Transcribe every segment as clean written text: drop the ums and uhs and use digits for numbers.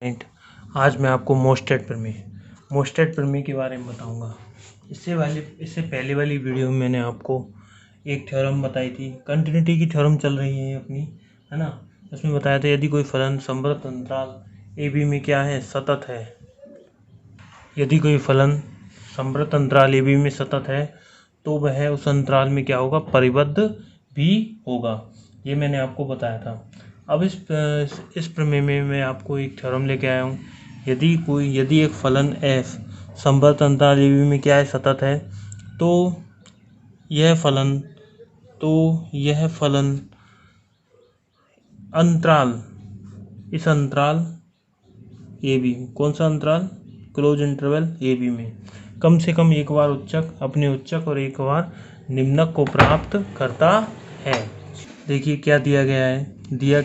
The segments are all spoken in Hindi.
पॉइंट। आज मैं आपको मोस्टेट प्रमेय के बारे में बताऊंगा। इससे पहले वाली वीडियो में मैंने आपको एक थ्योरम बताई थी। कंटिन्यूटी की थ्योरम चल रही है अपनी, है ना। उसमें बताया था यदि कोई फलन संवृत अंतराल ए बी में क्या है, सतत है। यदि कोई फलन संवृत अंतराल ए बी में सतत है तो वह उस अंतराल में क्या होगा, परिबद्ध भी होगा। ये मैंने आपको बताया था। अब इस प्रमेय में मैं आपको एक थ्योरम लेके आया हूँ। यदि एक फलन f संवृत अंतराल ए बी में क्या है, सतत है, तो यह फलन अंतराल, इस अंतराल ए बी, कौन सा अंतराल, क्लोज इंटरवल ए बी में कम से कम एक बार अपने उच्चक और एक बार निम्नक को प्राप्त करता है। देखिए क्या दिया गया है, दिया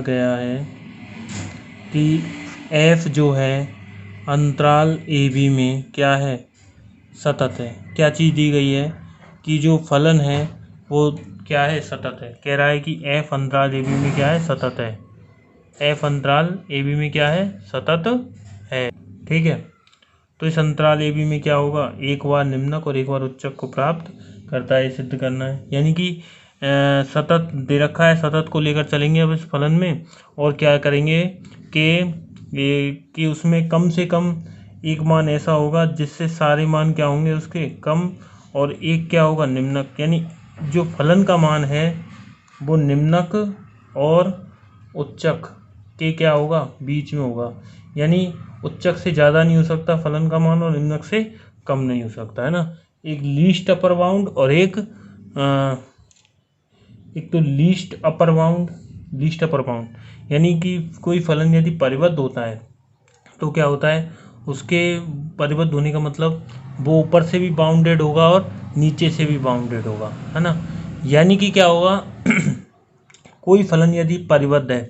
गया है कि f जो है अंतराल ए बी में क्या है, सतत है। क्या चीज़ दी गई है कि जो फलन है वो क्या है, सतत है। कह रहा है कि f अंतराल ए बी में क्या है, सतत है। f अंतराल ए बी में क्या है, सतत है। ठीक है, तो इस अंतराल ए बी में क्या होगा, एक बार निम्नक और एक बार उच्चक को प्राप्त करता है। सिद्ध करना है, यानी कि सतत दे रखा है, सतत को लेकर चलेंगे अब इस फलन में, और क्या करेंगे कि उसमें कम से कम एक मान ऐसा होगा जिससे सारे मान क्या होंगे उसके कम, और एक क्या होगा, निम्नक। यानी जो फलन का मान है वो निम्नक और उच्चक के क्या होगा, बीच में होगा। यानी उच्चक से ज़्यादा नहीं हो सकता फलन का मान, और निम्नक से कम नहीं हो सकता, है ना। एक लीस्ट अपर बाउंड और एक तो लीस्ट अपर बाउंड। यानी कि कोई फलन यदि परिबद्ध होता है तो क्या होता है, उसके परिबद्ध होने का मतलब वो ऊपर से भी बाउंडेड होगा और नीचे से भी बाउंडेड होगा, है ना। यानी कि क्या होगा कोई फलन यदि परिबद्ध है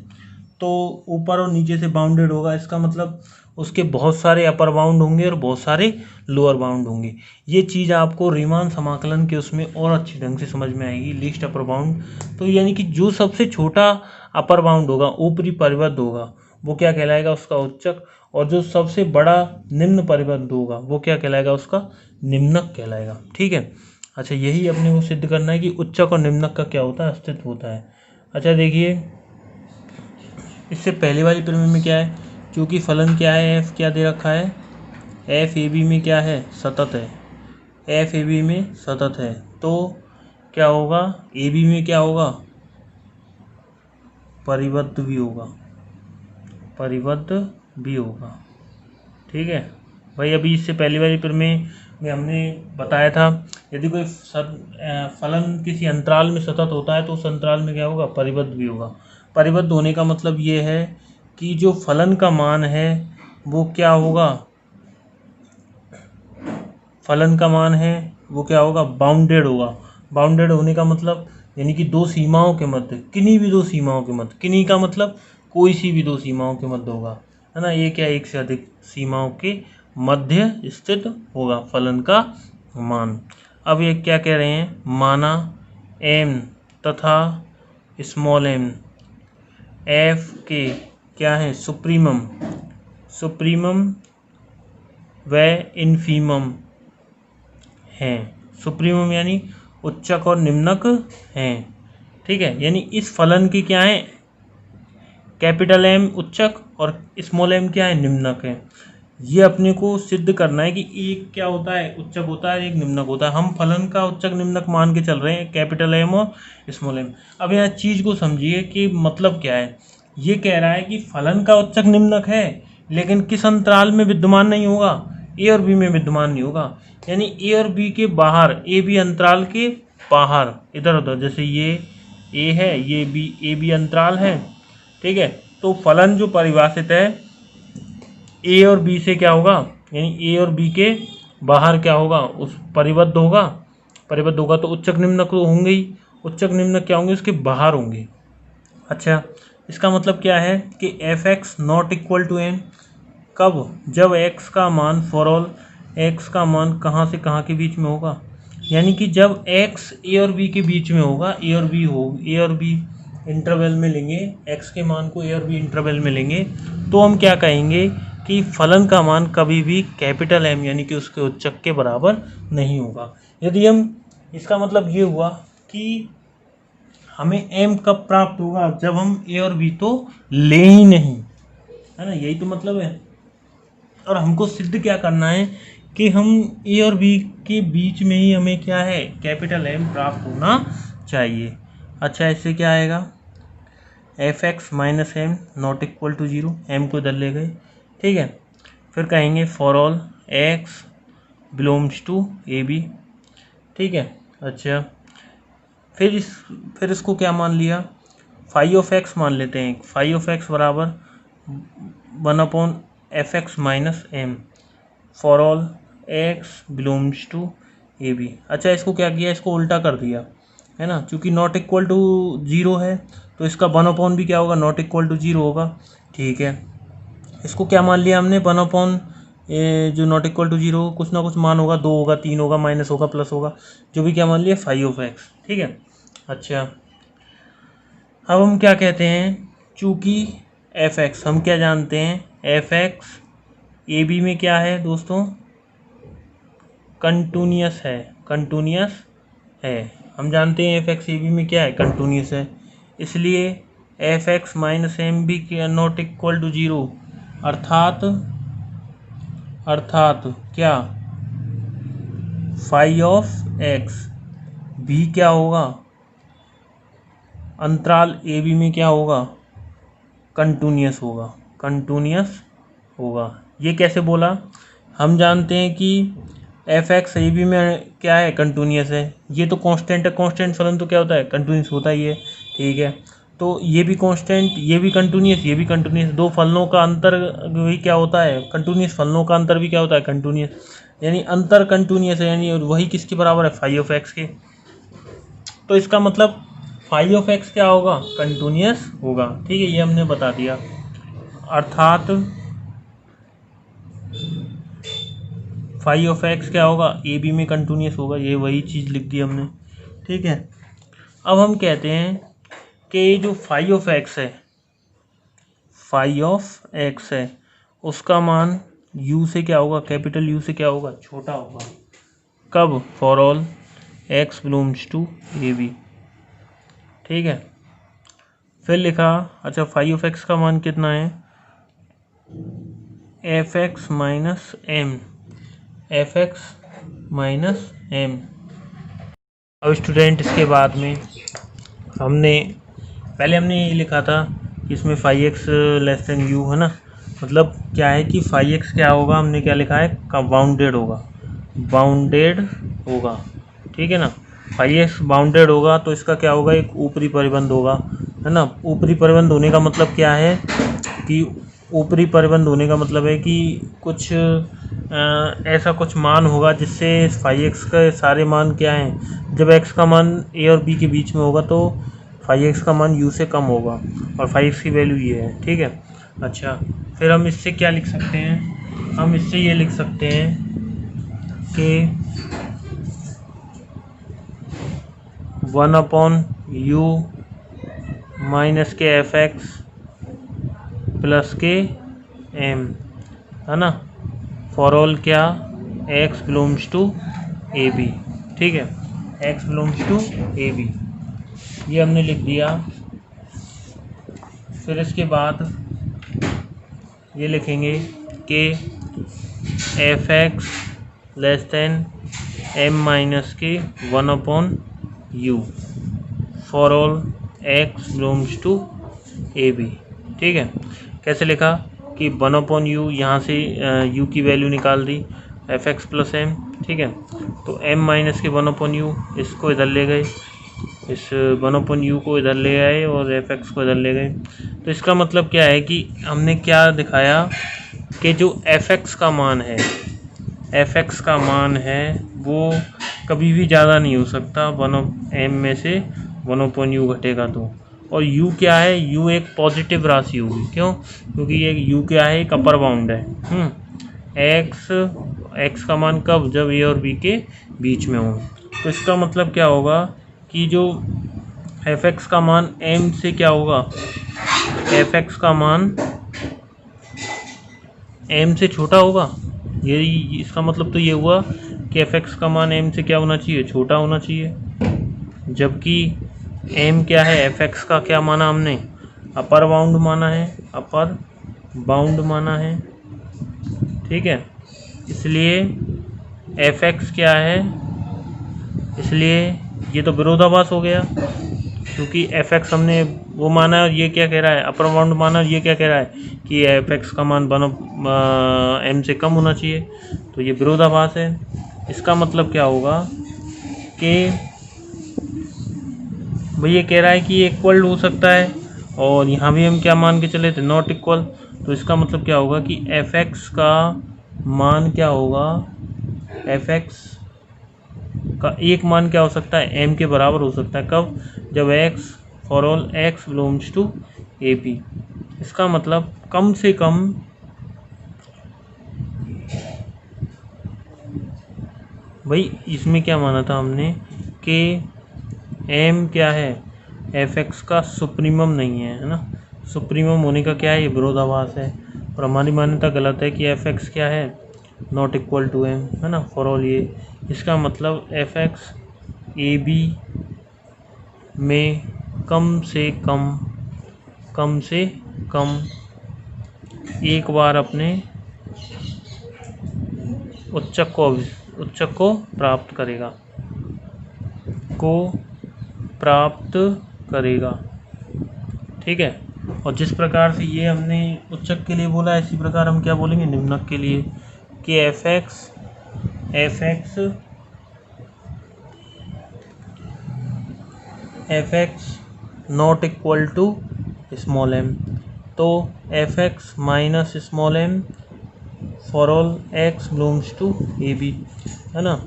तो ऊपर और नीचे से बाउंडेड होगा। इसका मतलब उसके बहुत सारे अपर बाउंड होंगे और बहुत सारे लोअर बाउंड होंगे। ये चीज़ आपको रीमान समाकलन के उसमें और अच्छी ढंग से समझ में आएगी। लीस्ट अपर बाउंड तो यानी कि जो सबसे छोटा अपर बाउंड होगा, ऊपरी परिबद्ध होगा, वो क्या कहलाएगा, उसका उच्चक। और जो सबसे बड़ा निम्न परिबद्ध होगा वो क्या कहलाएगा, उसका निम्नक कहलाएगा। ठीक है, अच्छा, यही अपने को सिद्ध करना है कि उच्चक और निम्नक का क्या होता है, अस्तित्व होता है। अच्छा देखिए, इससे पहले वाली प्रमेय में क्या है, क्योंकि फलन क्या है, f क्या दे रखा है, f ए बी में क्या है, सतत है। f ए बी में सतत है तो क्या होगा, ए बी में क्या होगा, परिबद्ध भी होगा। ठीक है भाई, अभी इससे पहले वाली प्रमेय में हमने बताया था यदि कोई फलन किसी अंतराल में सतत होता है तो उस अंतराल में क्या होगा, परिबद्ध भी होगा। परिबद्ध होने का मतलब ये है कि जो फलन का मान है वो क्या होगा, बाउंडेड होगा। बाउंडेड होने का मतलब यानी कि दो सीमाओं के मध्य, किन्हीं भी दो सीमाओं के मध्य, किन्हीं का मतलब कोई सी भी दो सीमाओं के मध्य होगा, है ना। ये क्या, एक से अधिक सीमाओं के मध्य स्थित होगा फलन का मान। अब ये क्या कह रहे हैं, माना m तथा स्मॉल m f के क्या है, सुप्रीमम व इन्फीमम हैं। सुप्रीमम यानी उच्चक और निम्नक हैं। ठीक है, यानी इस फलन की क्या है, कैपिटल M उच्चक और स्मॉल m क्या है, निम्नक है। ये अपने को सिद्ध करना है कि एक क्या होता है, उच्चक होता है, एक निम्नक होता है। हम फलन का उच्चक निम्नक मान के चल रहे हैं, कैपिटल M और स्मॉल m। अब यहाँ चीज़ को समझिए कि मतलब क्या है। ये कह रहा है कि फलन का उच्चक निम्नक है लेकिन किस अंतराल में विद्यमान नहीं होगा, ए और बी में विद्यमान नहीं होगा। यानी ए और बी के बाहर, ए बी अंतराल के बाहर, इधर उधर, जैसे ये ए है, ये बी, ए बी अंतराल है। ठीक है, तो फलन जो परिभाषित है ए और बी से क्या होगा, यानी ए और बी के बाहर क्या होगा, उस परिबद्ध होगा तो उच्चक निम्नक होंगे ही। उच्चक निम्नक क्या होंगे, उसके बाहर होंगे। अच्छा, इसका मतलब क्या है कि f x not equal to n, कब, जब x का मान, फॉर ऑल x का मान कहाँ से कहाँ के बीच में होगा, यानी कि जब x a और b के बीच में होगा, ए और बी इंटरवल में लेंगे, x के मान को a और b इंटरवल में लेंगे, तो हम क्या कहेंगे कि फलन का मान कभी भी कैपिटल M यानी कि उसके उच्चक के बराबर नहीं होगा। यदि हम, इसका मतलब ये हुआ कि हमें m कब प्राप्त होगा, जब हम a और b तो ले ही नहीं, है ना, यही तो मतलब है। और हमको सिद्ध क्या करना है कि हम a और b के बीच में ही हमें क्या है, कैपिटल M प्राप्त होना चाहिए। अच्छा, इससे क्या आएगा, fx minus m not equal to 0, m को इधर ले गए, ठीक है। फिर कहेंगे for all x belongs to a B, ठीक है। अच्छा, फिर इसको क्या मान लिया, फाई ऑफ एक्स मान लेते हैं। फाई ऑफ एक्स बराबर 1/fx minus m for all x belongs to a b. अच्छा, इसको क्या किया, इसको उल्टा कर दिया, है ना, क्योंकि नॉट इक्वल टू 0 है तो इसका 1/, भी क्या होगा, नॉट इक्वल टू 0 होगा, ठीक है। इसको क्या मान लिया हमने, 1/, जो नॉट इक्वल टू 0 कुछ ना कुछ मान होगा, 2 होगा, 3 होगा, माइनस होगा, प्लस होगा, जो भी क्या मान लिया, फाई ऑफ एक्स, ठीक है। अच्छा, अब हम क्या कहते हैं, चूँकि एफ एक्स हम क्या जानते हैं, एफ एक्स ए बी में क्या है दोस्तों, कंटिन्यूअस है, कंटिन्यूअस है। हम जानते हैं एफ एक्स ए बी में क्या है, कंटिन्यूअस है, इसलिए f x minus m b के नॉट इक्वल टू 0, अर्थात क्या, फाई ऑफ एक्स भी क्या होगा, अंतराल ए बी में क्या होगा, कंटिन्यूअस होगा, कंटिन्यूअस होगा। ये कैसे बोला, हम जानते हैं कि एफ एक्स ए बी में क्या है, कंटिन्यूअस है, ये तो कांस्टेंट है, कांस्टेंट फलन तो क्या होता है, कंटिन्यूअस होता ही है, ठीक है। तो ये भी कांस्टेंट, ये भी कंटिन्यूअस, ये भी कंटिन्यूअस, दो फलनों का अंतर भी क्या होता है, कंटिन्यूअस, फलनों का अंतर भी क्या होता है, कंटिन्यूअस, यानी अंतर कंटिन्यूअस है, यानी वही किसके बराबर है, फाई ऑफ एक्स के। तो इसका मतलब फाई ऑफ एक्स क्या होगा, कंटिन्यूअस होगा, ठीक है, ये हमने बता दिया। अर्थात फाई ऑफ एक्स क्या होगा, ए बी में कंटिन्यूअस होगा, ये वही चीज़ लिख दी हमने, ठीक है। अब हम कहते हैं कि जो फाई ऑफ एक्स है, फाई ऑफ एक्स है, उसका मान यू से क्या होगा, कैपिटल यू से क्या होगा, छोटा होगा, कब, for all x belongs to a B, ठीक है। फिर लिखा, अच्छा, फाई ऑफ एक्स का मान कितना है, f x minus m, f x minus m. अब स्टूडेंट, इसके बाद में पहले हमने ये लिखा था कि इसमें phi x less than u, है ना, मतलब क्या है कि फाई एक्स क्या होगा, हमने क्या लिखा है, बाउंडेड होगा, बाउंडेड होगा, ठीक है ना। फाई एक्स बाउंडेड होगा तो इसका क्या होगा, एक ऊपरी परिबंध होगा, है ना। ऊपरी परिबंध होने का मतलब क्या है कि, ऊपरी परिबंध होने का मतलब है कि कुछ ऐसा कुछ मान होगा जिससे फाई एक्स के सारे मान क्या हैं, जब एक्स का मान ए और बी के बीच में होगा तो फाई एक्स का मान यू से कम होगा, और फाई एक्स की वैल्यू ये है, ठीक है। अच्छा, फिर हम इससे क्या लिख सकते हैं, हम इससे ये लिख सकते हैं कि 1/u माइनस के एफ एक्स प्लस के एम, है ना, फॉर ऑल क्या, x belongs to a B, ठीक है, x belongs to a b, ये हमने लिख दिया। फिर इसके बाद ये लिखेंगे कि f x less than m minus के 1/u for all x belongs to a B, ठीक है। कैसे लिखा कि 1/u, यहाँ से u की वैल्यू निकाल दी, एफ एक्स प्लस एम, ठीक है, तो m माइनस के 1/u, इसको इधर ले गए, इस 1/u को इधर ले आए और एफ एक्स को इधर ले गए। तो इसका मतलब क्या है कि हमने क्या दिखाया कि जो एफ एक्स का मान है, एफ एक्स का मान है वो कभी भी ज़्यादा नहीं हो सकता, 1/m में से 1/u घटेगा तो। और u क्या है, u एक पॉजिटिव राशि होगी, क्यों, क्योंकि ये u क्या है, एक अपर बाउंड है, x का मान कब, जब a और b के बीच में हो। तो इसका मतलब क्या होगा कि जो एफ एक्स का मान एम से क्या होगा, एफ एक्स का मान एम से छोटा होगा। ये इसका मतलब तो ये हुआ कि एफ एक्स का मान एम से क्या होना चाहिए, छोटा होना चाहिए। जबकि एम क्या है, एफ एक्स का क्या माना हमने, अपर बाउंड माना है, अपर बाउंड माना है, ठीक है। इसलिए एफ एक्स क्या है, इसलिए ये तो विरोधाभास हो गया, क्योंकि एफ एक्स हमने वो माना है और ये क्या कह रहा है, अपर बाउंड माना, और ये क्या कह रहा है कि एफ एक्स का मान एम से कम होना चाहिए, तो ये विरोधाभास है। इसका मतलब क्या होगा कि भाई ये कह रहा है कि ये इक्वल हो सकता है, और यहाँ भी हम क्या मान के चले थे, नॉट इक्वल। तो इसका मतलब क्या होगा कि एफ एक्स का मान क्या होगा, एफ एक्स का एक मान क्या हो सकता है, एम के बराबर हो सकता है। कब, जब x for all x belongs to a p. इसका मतलब कम से कम भाई इसमें क्या माना था हमने कि एम क्या है, एफ एक्स का सुप्रीमम नहीं है, है ना। सुप्रीमम होने का क्या है, ये विरोधाभास है, और हमारी मान्यता गलत है कि एफ एक्स क्या है, नॉट इक्वल टू एम, है ना, फॉर ऑल ये। इसका मतलब एफ एक्स ए बी में कम से कम एक बार अपने उच्चक को प्राप्त करेगा, ठीक है। और जिस प्रकार से ये हमने उच्चक के लिए बोला, इसी प्रकार हम क्या बोलेंगे निम्नक के लिए, कि f x not equal to small m. तो f x minus small m for all x belongs to a b, है ना।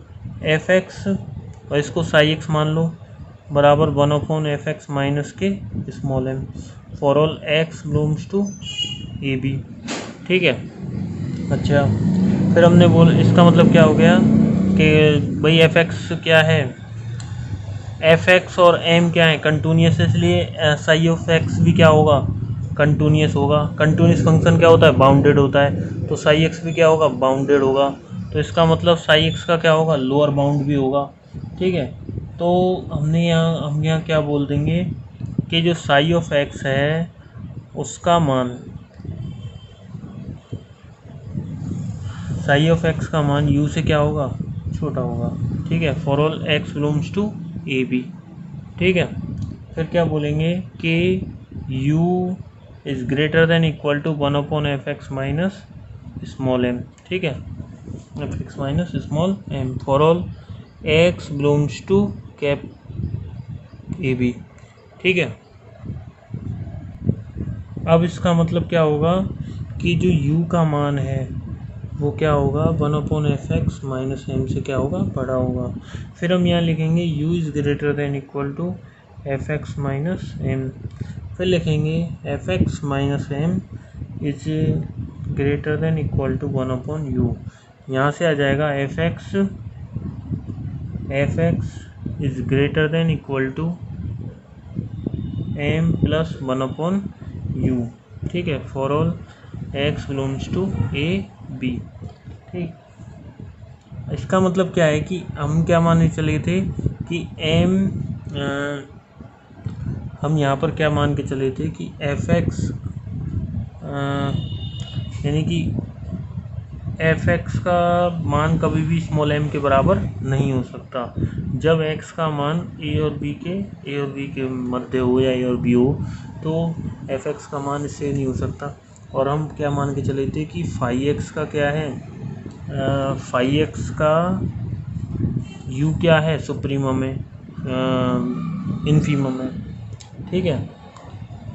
एफ एक्स और इसको साई एक्स मान लो, बराबर 1/, एफ एक्स माइनस के small m for all x belongs to a B, ठीक है। अच्छा, फिर हमने इसका मतलब क्या हो गया कि भाई एफ एक्स क्या है, एफ एक्स और एम क्या है, कंटिन्यूस, इसलिए साई ऑफ एक्स भी क्या होगा, कंटिन्यूस होगा। कंटिन्यूस फंक्शन क्या होता है, बाउंडेड होता है, तो साई एक्स भी क्या होगा, बाउंडेड होगा। तो इसका मतलब साई एक्स का क्या होगा, लोअर बाउंड भी होगा, ठीक है। तो हम यहाँ क्या बोल देंगे कि जो साई ऑफ एक्स है उसका मान, साई ऑफ एक्स का मान यू से क्या होगा, छोटा होगा, ठीक है, for all x belongs to a B, ठीक है। फिर क्या बोलेंगे कि u is greater than equal to 1/, f x minus small m, ठीक है, f x minus small m for all x belongs to cap A B, ठीक है। अब इसका मतलब क्या होगा कि जो u का मान है वो क्या होगा, 1/, एफ एक्स माइनस एम से क्या होगा, बड़ा होगा। फिर हम यहाँ लिखेंगे u is greater than equal to f x minus m. फिर लिखेंगे f x minus m is greater than equal to 1/u। यहाँ से आ जाएगा f x is greater than equal to m plus 1/u, ठीक है, for all x belongs to a B, ठीक। इसका मतलब क्या है कि हम क्या मानने चले थे कि एम, हम यहाँ पर क्या मान के चले थे कि एफ एक्स यानी कि एफ एक्स का मान कभी भी स्मॉल एम के बराबर नहीं हो सकता। जब एक्स का मान ए और बी के मध्य हो या ए और बी हो, तो एफ एक्स का मान इससे नहीं हो सकता। और हम क्या मान के चले थे कि फाई एक्स का क्या है, फाई एक्स का यू क्या है, सुप्रीमम है, इन्फीमम है, ठीक है।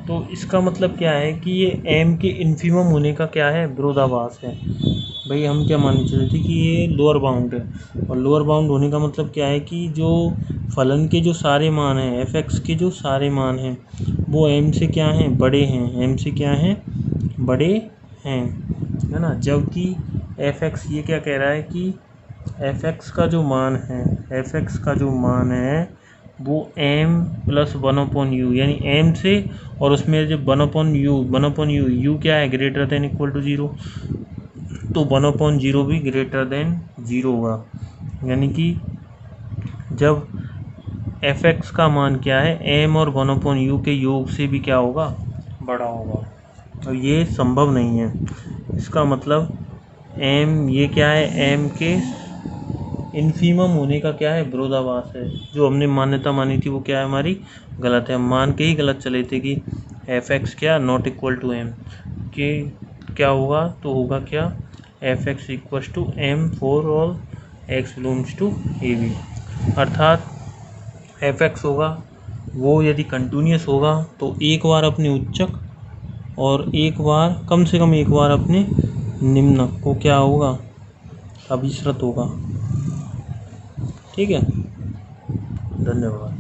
तो इसका मतलब क्या है कि ये एम के इन्फीमम होने का क्या है, विरोधाभास है। भाई हम क्या मान चले थे कि ये लोअर बाउंड है, और लोअर बाउंड होने का मतलब क्या है कि जो फलन के जो सारे मान हैं, एफ एक्स के जो सारे मान हैं वो एम से क्या हैं, बड़े हैं, एम से क्या हैं, बड़े हैं, है ना। जबकि एफ एक्स ये क्या कह रहा है कि एफ एक्स का जो मान है, एफ एक्स का जो मान है वो m प्लस 1/u यानी m से, और उसमें जब 1/u u क्या है, ग्रेटर देन इक्वल टू 0, तो 1/0 भी ग्रेटर देन 0 होगा। यानी कि जब fx का मान क्या है, m और 1/u के योग से भी क्या होगा, बड़ा होगा। तो ये संभव नहीं है। इसका मतलब m ये क्या है, m के इन्फीमम होने का क्या है, विरोधाभास है। जो हमने मान्यता मानी थी वो क्या है, हमारी गलत है। हम मान के ही गलत चले थे कि fx क्या नॉट इक्वल टू m के क्या होगा, तो होगा क्या, fx equal to m for all x belongs to ab। अर्थात fx होगा वो यदि कंटिन्यूस होगा तो एक बार अपने उच्चक और एक बार, कम से कम एक बार अपने निम्नक को क्या होगा, अभिसृत होगा। ठीक है, धन्यवाद।